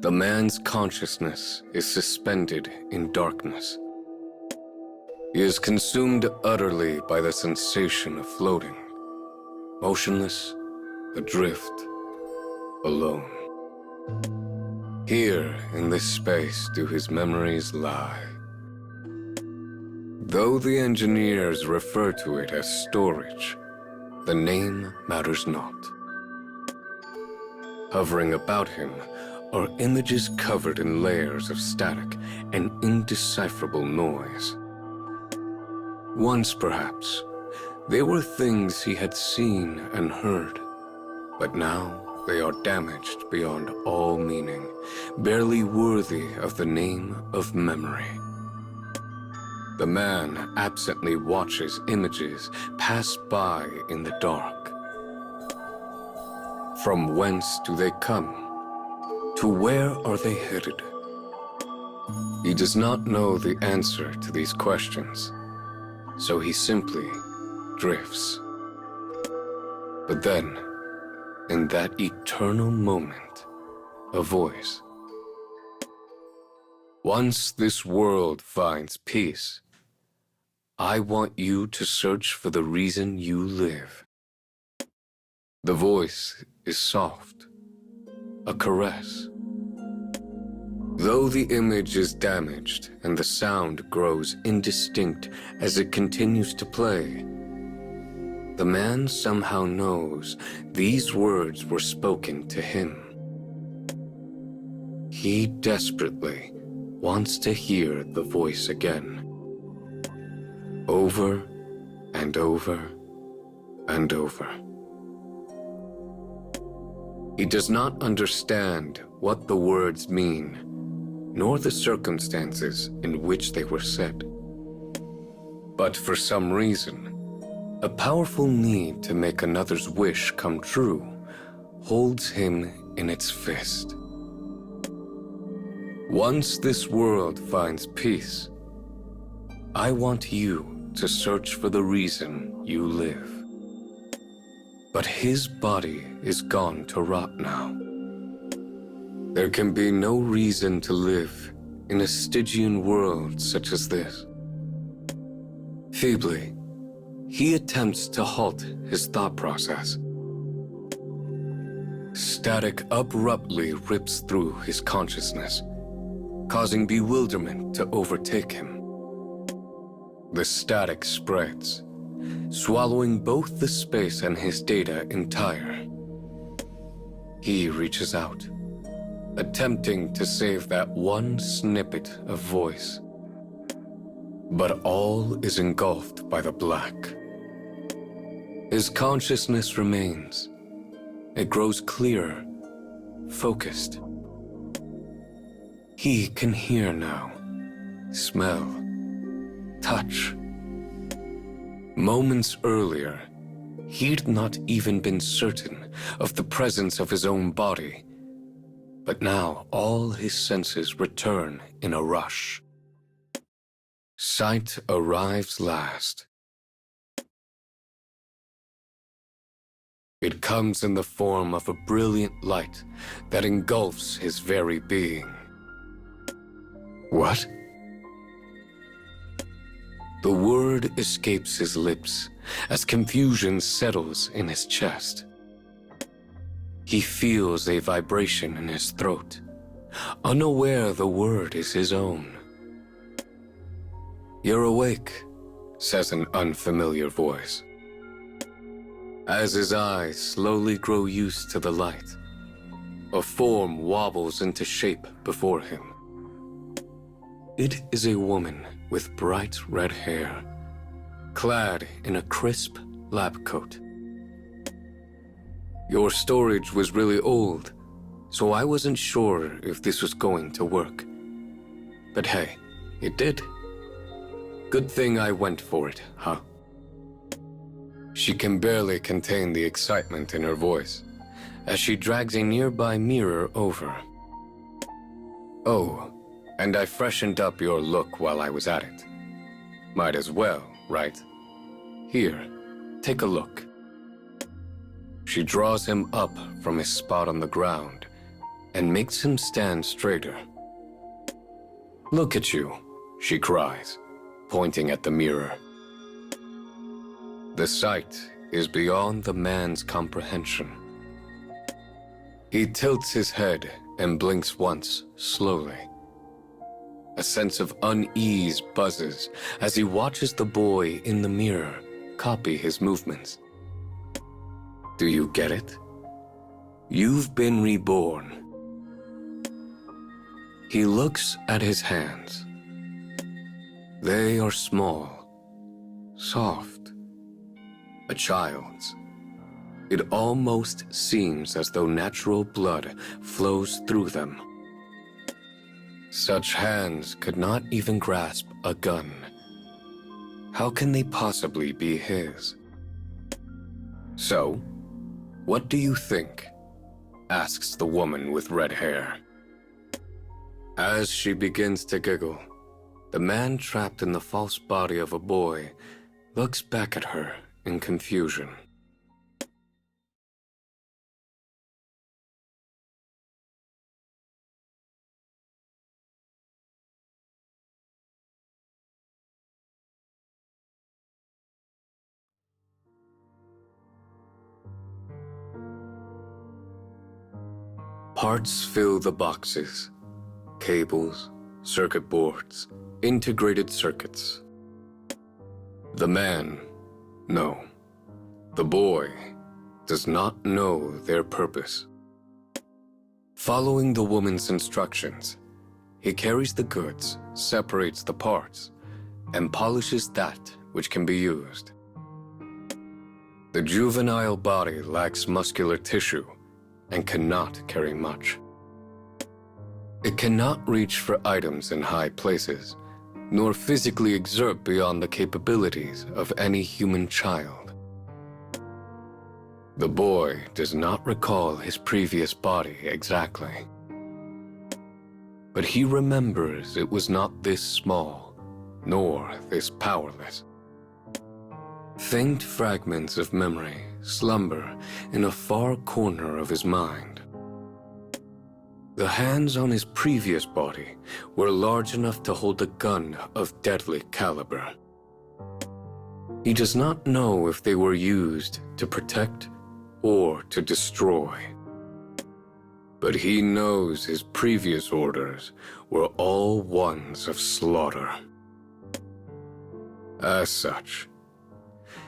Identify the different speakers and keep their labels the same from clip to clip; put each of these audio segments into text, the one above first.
Speaker 1: The man's consciousness is suspended in darkness. He is consumed utterly by the sensation of floating, motionless, adrift, alone. Here in this space do his memories lie. Though the engineers refer to it as storage, the name matters not. Hovering about him are images covered in layers of static and indecipherable noise. Once, perhaps, they were things he had seen and heard, but now they are damaged beyond all meaning, barely worthy of the name of memory. The man absently watches images pass by in the dark. From whence do they come? To where are they headed? He does not know the answer to these questions, so he simply drifts. But then, in that eternal moment, a voice. Once this world finds peace, I want you to search for the reason you live. The voice is soft, a caress. Though the image is damaged and the sound grows indistinct as it continues to play, the man somehow knows these words were spoken to him. He desperately wants to hear the voice again. Over and over and over. He does not understand what the words mean, nor the circumstances in which they were said. But for some reason, a powerful need to make another's wish come true holds him in its fist. Once this world finds peace, I want you to search for the reason you live. But his body is gone to rot now. There can be no reason to live in a Stygian world such as this. Feebly, he attempts to halt his thought process. Static abruptly rips through his consciousness, causing bewilderment to overtake him. The static spreads, swallowing both the space and his data entire. He reaches out, attempting to save that one snippet of voice. But all is engulfed by the black. His consciousness remains. It grows clearer, focused. He can hear now, smell, touch. Moments earlier, he'd not even been certain of the presence of his own body. But now all his senses return in a rush. Sight arrives last. It comes in the form of a brilliant light that engulfs his very being. What? The word escapes his lips as confusion settles in his chest. He feels a vibration in his throat, unaware the word is his own. "You're awake," says an unfamiliar voice. As his eyes slowly grow used to the light, a form wobbles into shape before him. It is a woman with bright red hair, clad in a crisp lab coat. "Your storage was really old, so I wasn't sure if this was going to work. But hey, it did. Good thing I went for it, huh?" She can barely contain the excitement in her voice as she drags a nearby mirror over. "Oh, and I freshened up your look while I was at it. Might as well, right? Here, take a look." She draws him up from his spot on the ground and makes him stand straighter. "Look at you," she cries, pointing at the mirror. The sight is beyond the man's comprehension. He tilts his head and blinks once, slowly. A sense of unease buzzes as he watches the boy in the mirror copy his movements. Do you get it? You've been reborn. He looks at his hands. They are small, soft, a child's. It almost seems as though natural blood flows through them. Such hands could not even grasp a gun. How can they possibly be his? "So, what do you think?" asks the woman with red hair. As she begins to giggle, the man trapped in the false body of a boy looks back at her in confusion. Parts fill the boxes. Cables, circuit boards, integrated circuits. The man, no. The boy does not know their purpose. Following the woman's instructions, he carries the goods, separates the parts, and polishes that which can be used. The juvenile body lacks muscular tissue and cannot carry much. It cannot reach for items in high places, nor physically exert beyond the capabilities of any human child. The boy does not recall his previous body exactly, but he remembers it was not this small, nor this powerless. Faint fragments of memory slumber in a far corner of his mind. The hands on his previous body were large enough to hold a gun of deadly caliber. He does not know if they were used to protect or to destroy. But he knows his previous orders were all ones of slaughter. As such,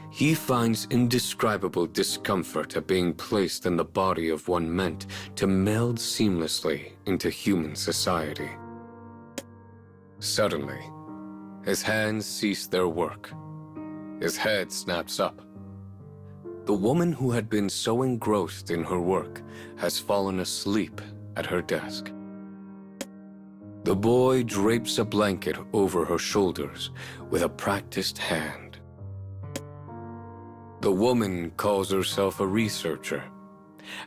Speaker 1: he finds indescribable discomfort at being placed in the body of one meant to meld seamlessly into human society. Suddenly, his hands cease their work. His head snaps up. The woman who had been so engrossed in her work has fallen asleep at her desk. The boy drapes a blanket over her shoulders with a practiced hand. The woman calls herself a researcher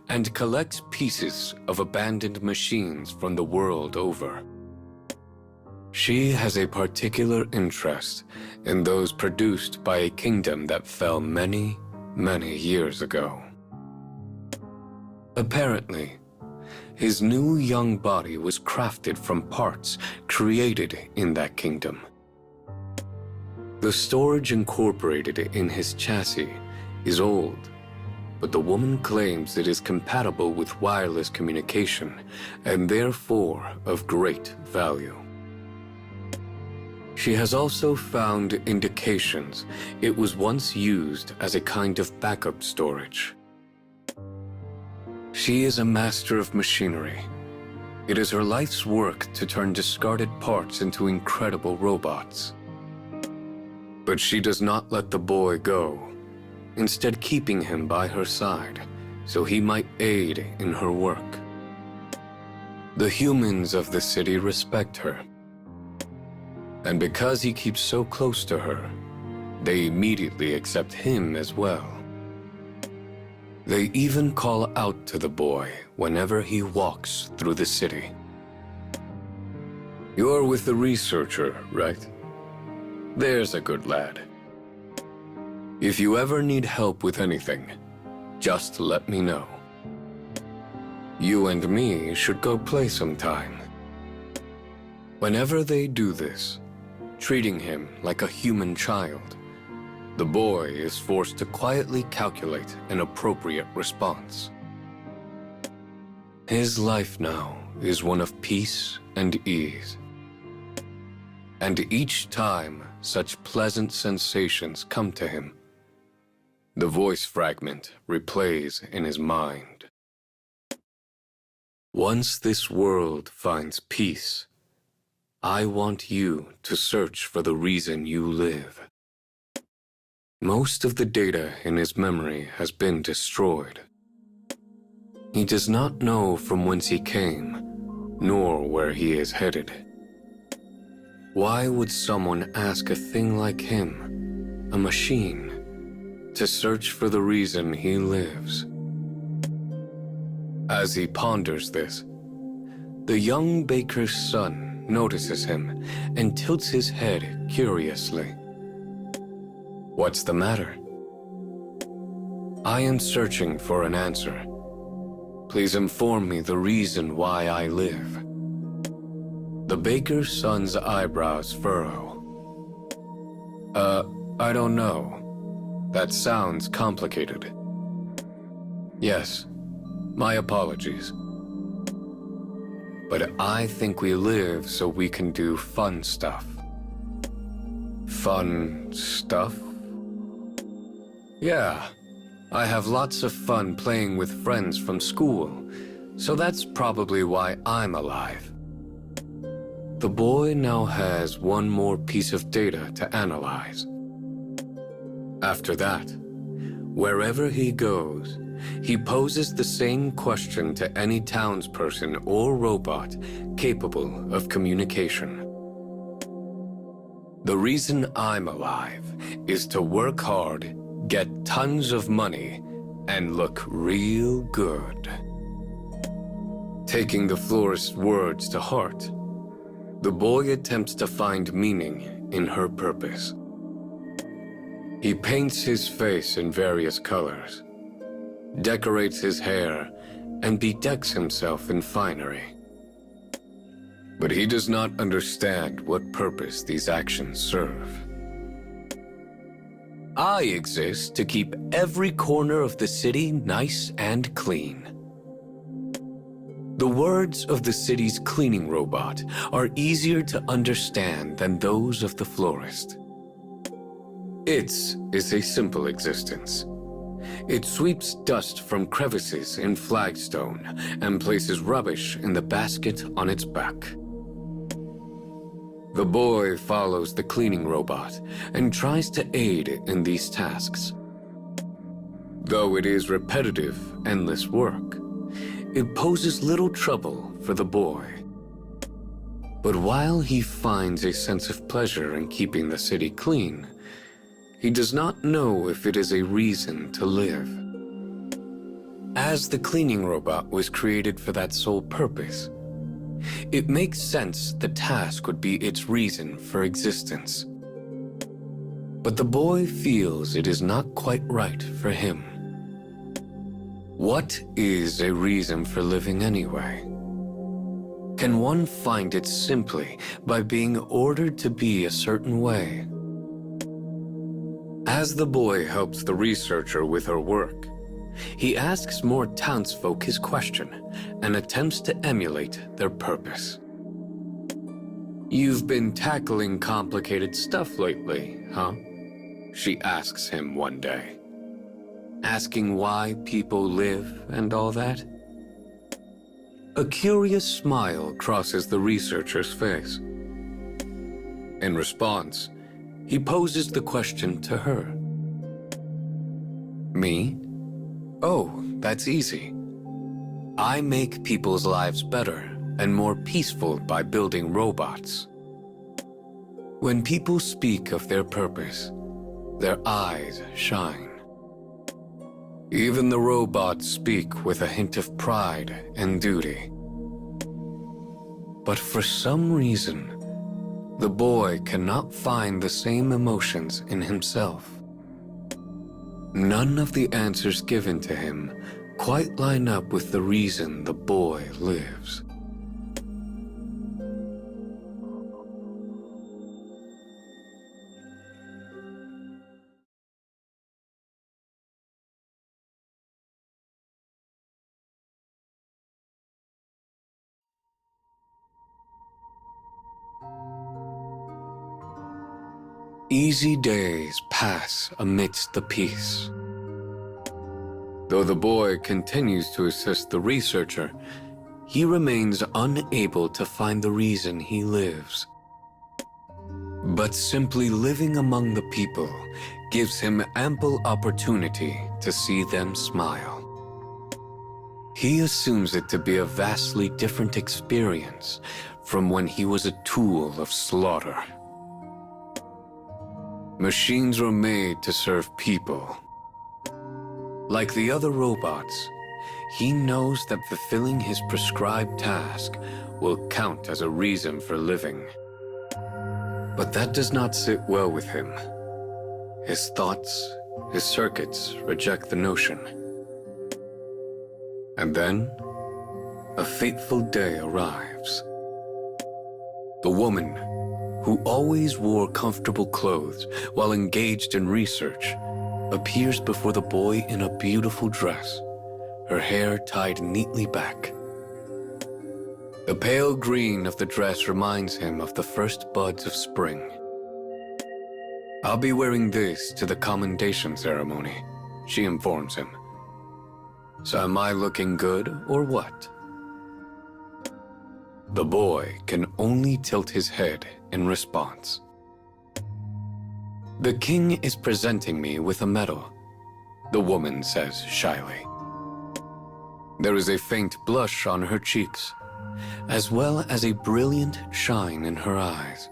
Speaker 1: and collects pieces of abandoned machines from the world over. She has a particular interest in those produced by a kingdom that fell many, many years ago. Apparently, his new young body was crafted from parts created in that kingdom. The storage incorporated in his chassis is old, but the woman claims it is compatible with wireless communication and therefore of great value. She has also found indications it was once used as a kind of backup storage. She is a master of machinery. It is her life's work to turn discarded parts into incredible robots. But she does not let the boy go, instead keeping him by her side so he might aid in her work. The humans of the city respect her. And because he keeps so close to her, they immediately accept him as well. They even call out to the boy whenever he walks through the city. "You're with the researcher, right? There's a good lad. If you ever need help with anything, Just let me know. You and me should go play sometime. Whenever they do this, treating him like a human child, the boy is forced to quietly calculate an appropriate response. His life now is one of peace and ease. And each time such pleasant sensations come to him, the voice fragment replays in his mind. Once this world finds peace, I want you to search for the reason you live. Most of the data in his memory has been destroyed. He does not know from whence he came, nor where he is headed. Why would someone ask a thing like him, a machine, to search for the reason he lives? As he ponders this, the young baker's son notices him and tilts his head curiously. What's the matter? I am searching for an answer. Please inform me the reason why I live. The baker's son's eyebrows furrow. I don't know. That sounds complicated. Yes, my apologies. But I think we live so we can do fun stuff. Fun stuff? Yeah, I have lots of fun playing with friends from school, so that's probably why I'm alive. The boy now has one more piece of data to analyze. After that, wherever he goes, he poses the same question to any townsperson or robot capable of communication. The reason I'm alive is to work hard, get tons of money, and look real good. Taking the florist's words to heart, the boy attempts to find meaning in her purpose. He paints his face in various colors, decorates his hair, and bedecks himself in finery. But he does not understand what purpose these actions serve. I exist to keep every corner of the city nice and clean. The words of the city's cleaning robot are easier to understand than those of the florist. Its is a simple existence. It sweeps dust from crevices in flagstone and places rubbish in the basket on its back. The boy follows the cleaning robot and tries to aid in these tasks. Though it is repetitive, endless work, it poses little trouble for the boy. But while he finds a sense of pleasure in keeping the city clean, he does not know if it is a reason to live. As the cleaning robot was created for that sole purpose, it makes sense the task would be its reason for existence. But the boy feels it is not quite right for him. What is a reason for living anyway? Can one find it simply by being ordered to be a certain way? As the boy helps the researcher with her work, he asks more townsfolk his question and attempts to emulate their purpose. You've been tackling complicated stuff lately, huh? She asks him one day. Asking why people live and all that? A curious smile crosses the researcher's face. In response, he poses the question to her. Me? Oh, that's easy. I make people's lives better and more peaceful by building robots. When people speak of their purpose, their eyes shine. Even the robots speak with a hint of pride and duty. But for some reason, the boy cannot find the same emotions in himself. None of the answers given to him quite line up with the reason the boy lives. Easy days pass amidst the peace. Though the boy continues to assist the researcher, he remains unable to find the reason he lives. But simply living among the people gives him ample opportunity to see them smile. He assumes it to be a vastly different experience from when he was a tool of slaughter. Machines were made to serve people. Like the other robots, he knows that fulfilling his prescribed task will count as a reason for living. But that does not sit well with him. His thoughts, his circuits reject the notion. And then, a fateful day arrives. The woman, who always wore comfortable clothes while engaged in research, appears before the boy in a beautiful dress, her hair tied neatly back. The pale green of the dress reminds him of the first buds of spring. "I'll be wearing this to the commendation ceremony," she informs him. "So am I looking good or what?" The boy can only tilt his head in response. "The king is presenting me with a medal," the woman says shyly. There is a faint blush on her cheeks, as well as a brilliant shine in her eyes.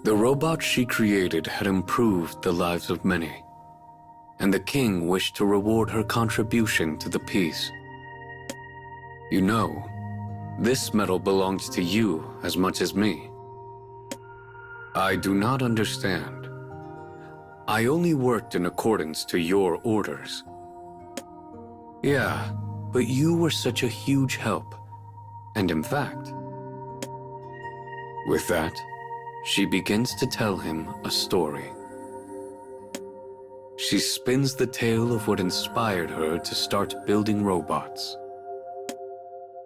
Speaker 1: The robot she created had improved the lives of many, and the king wished to reward her contribution to the peace. "You know, this medal belongs to you as much as me." "I do not understand. I only worked in accordance to your orders." "Yeah, but you were such a huge help. And in fact..." With that, she begins to tell him a story. She spins the tale of what inspired her to start building robots.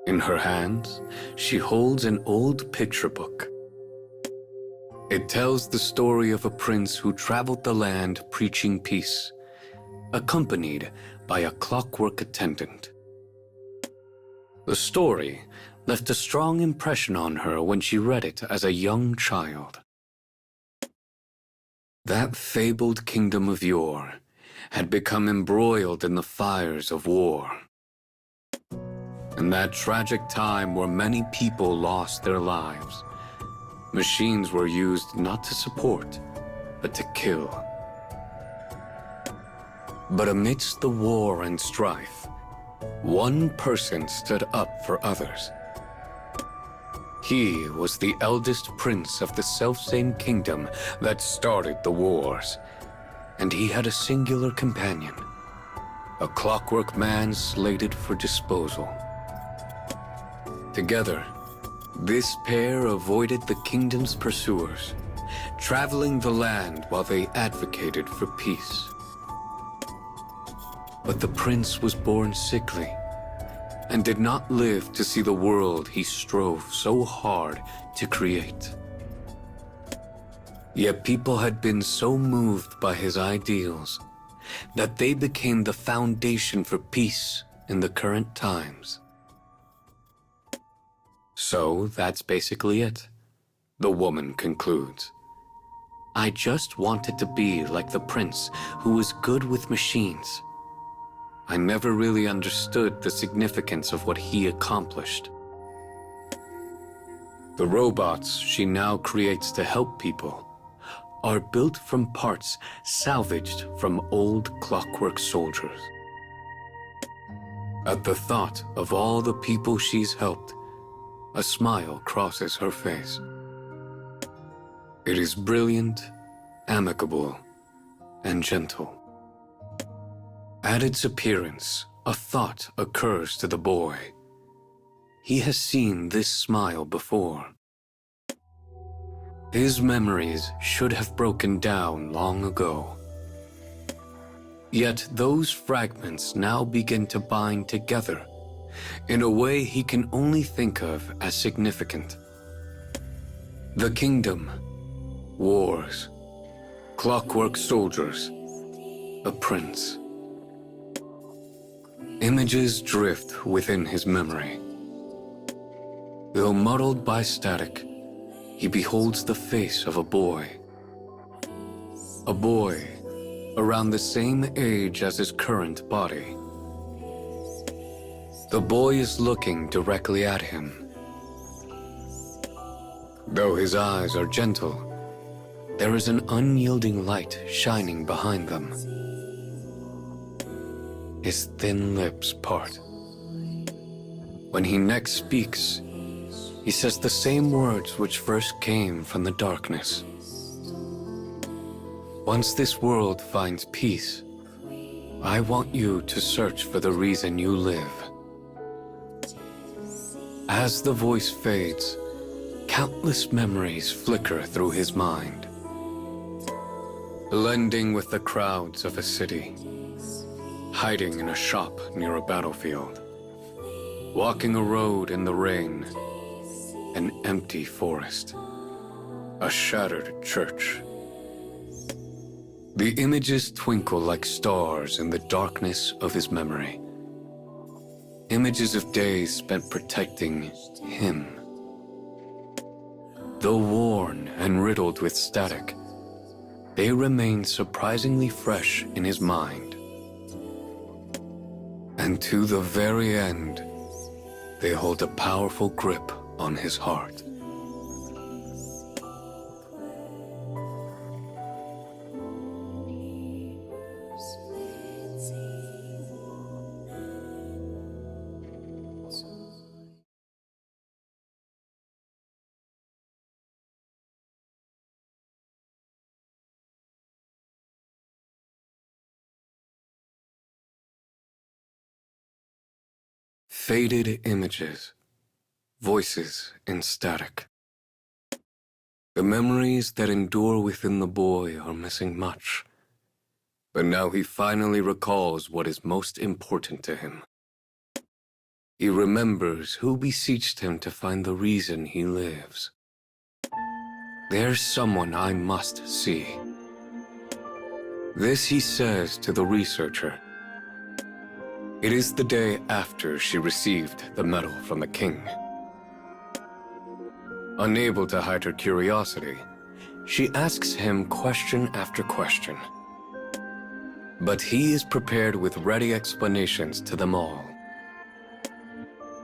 Speaker 1: In her hands, she holds an old picture book. It tells the story of a prince who traveled the land preaching peace, accompanied by a clockwork attendant. The story left a strong impression on her when she read it as a young child. That fabled kingdom of yore had become embroiled in the fires of war. In that tragic time where many people lost their lives, machines were used not to support, but to kill. But amidst the war and strife, one person stood up for others. He was the eldest prince of the selfsame kingdom that started the wars, and he had a singular companion, a clockwork man slated for disposal. Together, this pair avoided the kingdom's pursuers, traveling the land while they advocated for peace. But the prince was born sickly and did not live to see the world he strove so hard to create. Yet people had been so moved by his ideals that they became the foundation for peace in the current times. So that's basically it, the woman concludes. I just wanted to be like the prince who was good with machines. I never really understood the significance of what he accomplished. The robots she now creates to help people are built from parts salvaged from old clockwork soldiers. At the thought of all the people she's helped, a smile crosses her face. It is brilliant, amicable, and gentle. At its appearance, a thought occurs to the boy. He has seen this smile before. His memories should have broken down long ago. Yet those fragments now begin to bind together in a way he can only think of as significant. The kingdom, wars, clockwork soldiers, a prince. Images drift within his memory. Though muddled by static, he beholds the face of a boy. A boy around the same age as his current body. The boy is looking directly at him. Though his eyes are gentle, there is an unyielding light shining behind them. His thin lips part. When he next speaks, he says the same words which first came from the darkness. Once this world finds peace, I want you to search for the reason you live. As the voice fades, countless memories flicker through his mind, blending with the crowds of a city, hiding in a shop near a battlefield, walking a road in the rain, an empty forest, a shattered church. The images twinkle like stars in the darkness of his memory. Images of days spent protecting him. Though worn and riddled with static, they remain surprisingly fresh in his mind. And to the very end, they hold a powerful grip on his heart. Faded images, voices in static. The memories that endure within the boy are missing much, but now he finally recalls what is most important to him. He remembers who beseeched him to find the reason he lives. There's someone I must see. This he says to the researcher. It is the day after she received the medal from the king. Unable to hide her curiosity, she asks him question after question. But he is prepared with ready explanations to them all.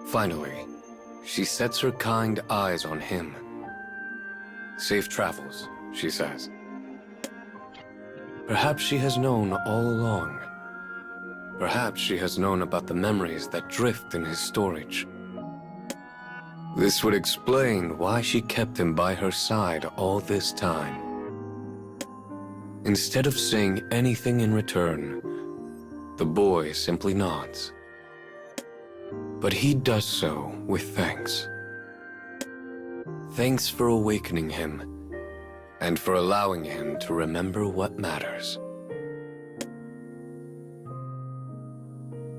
Speaker 1: Finally, she sets her kind eyes on him. Safe travels, she says. Perhaps she has known all along. Perhaps she has known about the memories that drift in his storage. This would explain why she kept him by her side all this time. Instead of saying anything in return, the boy simply nods. But he does so with thanks. Thanks for awakening him, and for allowing him to remember what matters.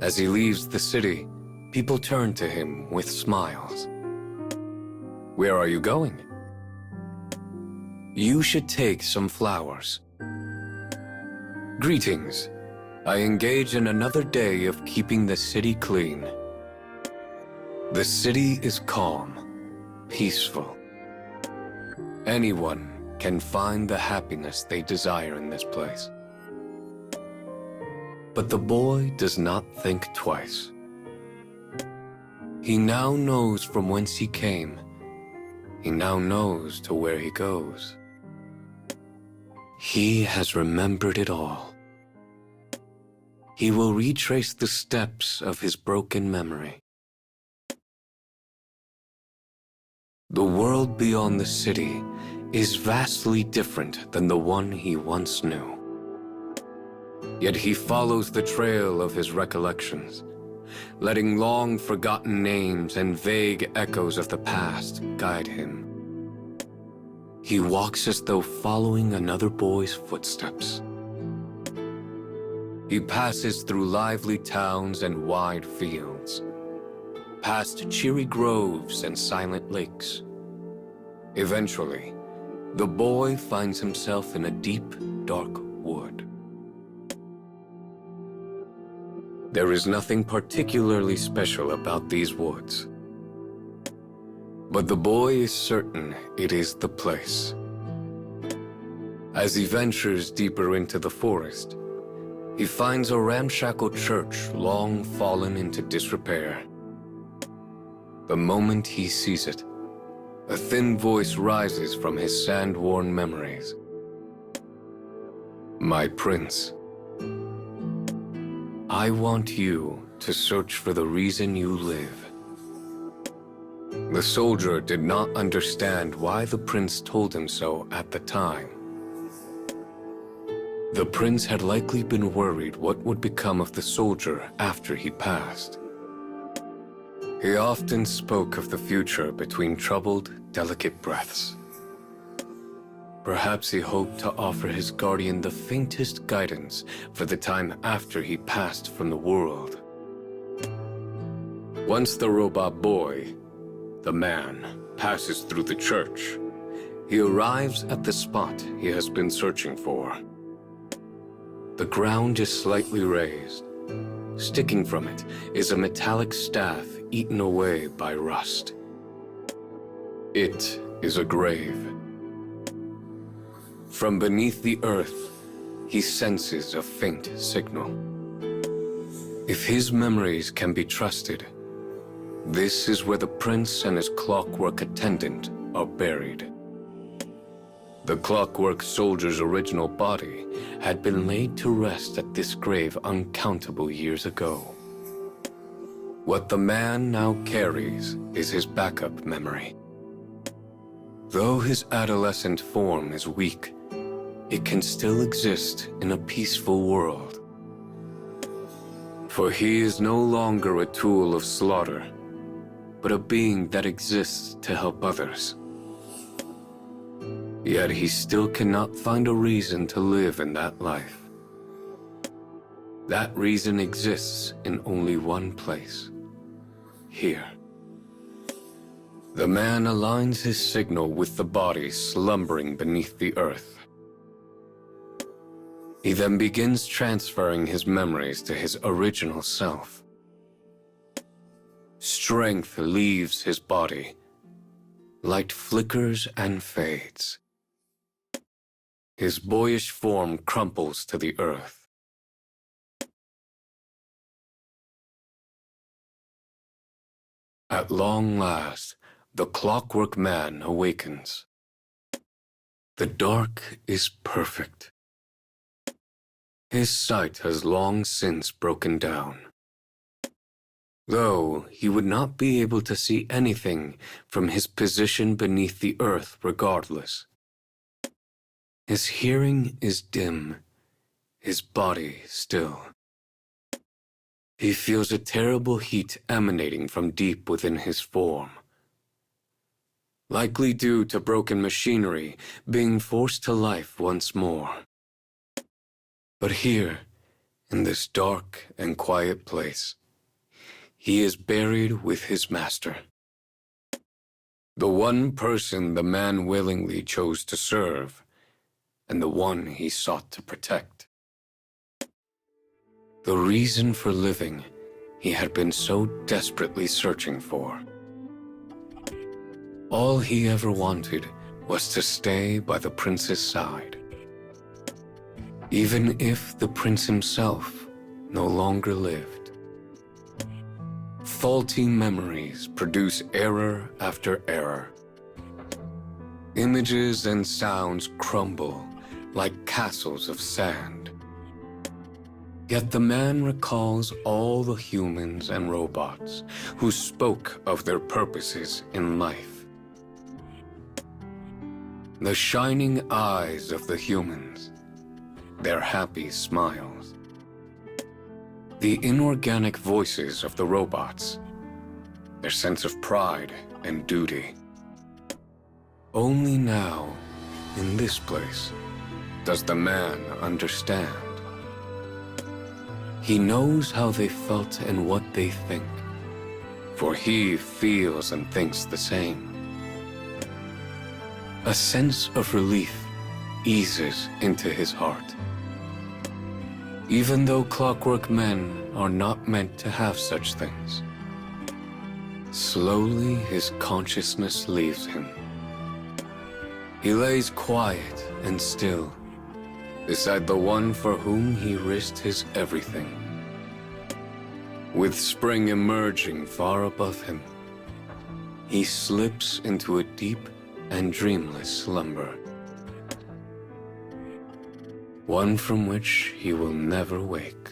Speaker 1: As he leaves the city, people turn to him with smiles. Where are you going? You should take some flowers. Greetings. I engage in another day of keeping the city clean. The city is calm, peaceful. Anyone can find the happiness they desire in this place. But the boy does not think twice. He now knows from whence he came. He now knows to where he goes. He has remembered it all. He will retrace the steps of his broken memory. The world beyond the city is vastly different than the one he once knew. Yet he follows the trail of his recollections, letting long-forgotten names and vague echoes of the past guide him. He walks as though following another boy's footsteps. He passes through lively towns and wide fields, past cheery groves and silent lakes. Eventually, the boy finds himself in a deep, dark wood. There is nothing particularly special about these woods, but the boy is certain it is the place. As he ventures deeper into the forest, he finds a ramshackle church long fallen into disrepair. The moment he sees it, a thin voice rises from his sand-worn memories. "My prince, I want you to search for the reason you live." The soldier did not understand why the prince told him so at the time. The prince had likely been worried what would become of the soldier after he passed. He often spoke of the future between troubled, delicate breaths. Perhaps he hoped to offer his guardian the faintest guidance for the time after he passed from the world. Once the robot boy, the man, passes through the church, he arrives at the spot he has been searching for. The ground is slightly raised. Sticking from it is a metallic staff eaten away by rust. It is a grave. From beneath the earth, he senses a faint signal. If his memories can be trusted, this is where the prince and his clockwork attendant are buried. The clockwork soldier's original body had been laid to rest at this grave uncountable years ago. What the man now carries is his backup memory. Though his adolescent form is weak, it can still exist in a peaceful world. For he is no longer a tool of slaughter, but a being that exists to help others. Yet he still cannot find a reason to live in that life. That reason exists in only one place: here. The man aligns his signal with the body slumbering beneath the earth. He then begins transferring his memories to his original self. Strength leaves his body. Light flickers and fades. His boyish form crumples to the earth. At long last, the clockwork man awakens. The dark is perfect. His sight has long since broken down. Though he would not be able to see anything from his position beneath the earth regardless. His hearing is dim, his body still. He feels a terrible heat emanating from deep within his form. Likely due to broken machinery being forced to life once more. But here, in this dark and quiet place, he is buried with his master. The one person the man willingly chose to serve, and the one he sought to protect. The reason for living he had been so desperately searching for. All he ever wanted was to stay by the prince's side. Even if the prince himself no longer lived. Faulty memories produce error after error. Images and sounds crumble like castles of sand. Yet the man recalls all the humans and robots who spoke of their purposes in life. The shining eyes of the humans, their happy smiles. The inorganic voices of the robots, their sense of pride and duty. Only now, in this place, does the man understand. He knows how they felt and what they think, for he feels and thinks the same. A sense of relief eases into his heart. Even though clockwork men are not meant to have such things, slowly his consciousness leaves him. He lays quiet and still beside the one for whom he risked his everything. With spring emerging far above him, he slips into a deep and dreamless slumber, one from which he will never wake.